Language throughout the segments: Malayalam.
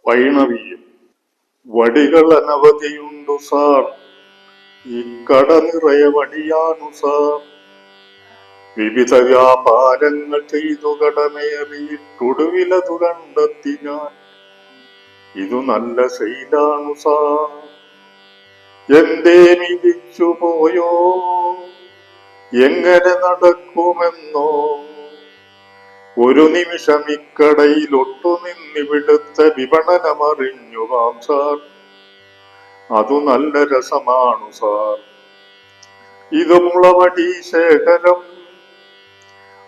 വൈണവിയും. വടികൾ അനവധിയുണ്ടു സാർ, ഈ കട നിറയെ വടിയാണു സാർ. വിവിധ വ്യാപാരങ്ങൾ ചെയ്തു കടമേറിയിട്ടൊടുവിലതു കണ്ടെത്തി ഞാൻ. ഇതു നല്ല സെയിലാണു സാർ. എന്തേ മിതിച്ചു പോയോ, എങ്ങനെ നടക്കുമെന്നോ. ഒരു നിമിഷം ഇക്കടയിൽ ഒട്ടുനിന്നിവിടുത്തെ വിപണനമറിഞ്ഞു വാം സാർ. അതു നല്ല രസമാണു സാർ. ഇത് മുളവടി ശേഖരം,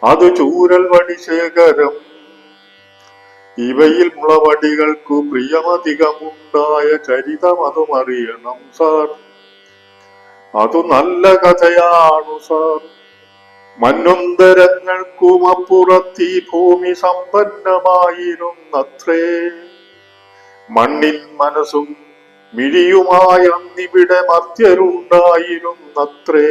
അത് ചൂരൽ വടി ശേഖരം. ഇവയിൽ മുളവടികൾക്കു പ്രിയമധികമുണ്ടായ ചരിതമതുമറിയണം സാർ. അതു നല്ല കഥയാണു സാർ. മന്നൊന്തരങ്ങൾക്കും അപ്പുറത്തീ ഭൂമി സമ്പന്നമായിരുന്നത്രേ. മണ്ണിൻ മനസ്സും മിഴിയുമായ അന്നിവിടെ മർത്യരുണ്ടായിരുന്നത്രേ.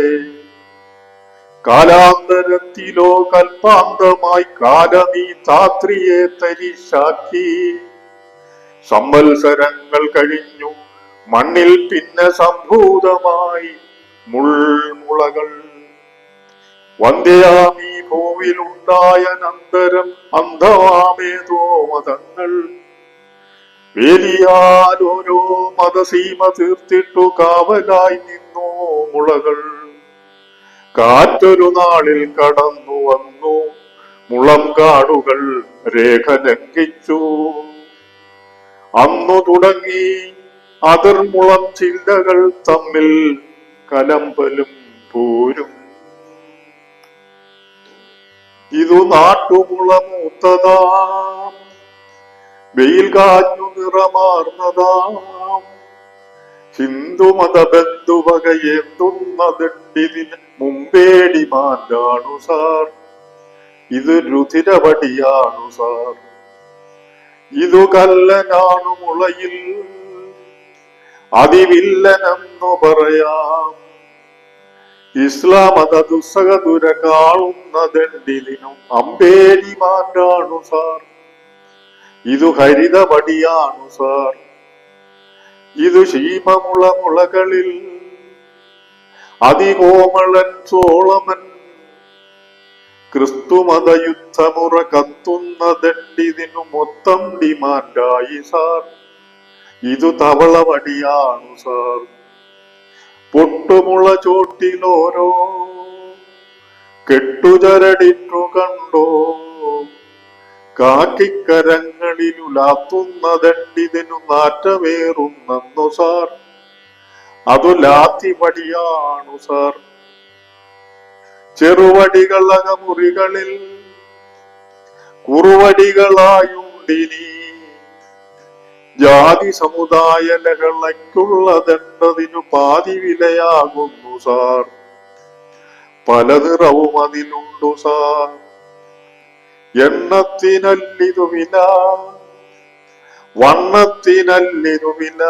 കാലാന്തരത്തിലോ കൽപ്പാന്തമായി കാലമീ ധാത്രിയെ തരിശാക്കി. സംവത്സരങ്ങൾ കഴിഞ്ഞു മണ്ണിൽ പിന്നെ സംഭൂതമായി മുൾമുളകൾ. വന്ധ്യയാമീ ഭൂവിലുണ്ടായ അനന്തരം അന്ധമാമേതോ മതങ്ങൾ. വേലിയാൽ ഓരോ മതസീമ തീർത്തിട്ടു കാവലായി നിന്നോ മുളകൾ. കാറ്റൊരു നാളിൽ കടന്നു വന്നു മുളം കാടുകൾ രേഖ ലംഘിച്ചു. അന്നു തുടങ്ങി അതിർമുളം ചില്ലകൾ തമ്മിൽ കലമ്പലും പോരും. ഇതു നാട്ടുമുളമൂത്തതാം, വെയിൽ കാഞ്ഞു നിറമാർന്നതാം. ഹിന്ദുമതബന്ധുവകയെന്തുന്നതിന് മുമ്പേടി മാറ്റാണു സാർ. ഇത് രുധിരവടിയാണു സാർ. ഇതു കല്ലനാണു മുളയിൽ, അതിവില്ലനെന്നു പറയാം. ഇസ്ലാം മത ദുസ്സഹതുര കാണുന്ന ദണ്ഡിലിനും അമ്പേടി മാറ്റാണു സാർ. ഇതു ഹരിതവടിയാണു സാർ. ഇതു ശീമമുള മുളകളിൽ അതികോമളൻ ചോളമൻ. ക്രിസ്തുമത യുദ്ധമുറ കത്തുന്ന ദണ്ഡിതിനു മൊത്തം ഡിമാൻഡായി സാർ. ഇതു തവളവടിയാണു സാർ. പൊട്ടുമുള ചോട്ടിലോരോ കെട്ടുചരടിറ്റു കണ്ടോ. കാക്കിക്കരങ്ങളിലുലാത്തുന്ന ദണ്ഡിതിനു നാറ്റമേറുന്നു സാർ. അതു ലാത്തിവടിയാണു സാർ. ചെറുവടികൾ അകമുറികളിൽ കുറുവടികളായുണ്ടിനി. ജാതി സമുദായ ലഹളയ്ക്കുള്ള ദണ്ഡതിനു പാതി വിലയാകുന്നു സാർ. പല നിറവും അതിലുണ്ടു സാർ. എണ്ണത്തിനല്ലിതു വില, വണ്ണത്തിനല്ലിതു വില.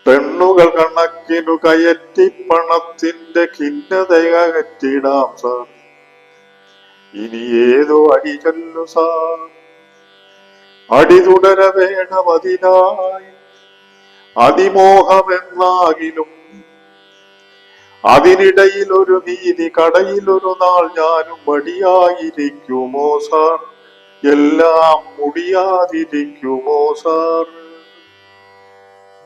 പെണ്ണുകൾ കണക്കിനു കയറ്റി പണത്തിന്റെ ഖിന്നതയകറ്റിടാം സാർ. ഇനി ഏതോ അടി ചൊല്ലു സാർ. അടി തുടര വേണമതിനായി അതിമോഹമെന്നാകിലും. അതിനിടയിൽ ഒരു വീതി കടയിലൊരു നാൾ ഞാനും വടിയായിരിക്കുമോ സാർ. എല്ലാം മുടിയാതിരിക്കുമോ സാർ.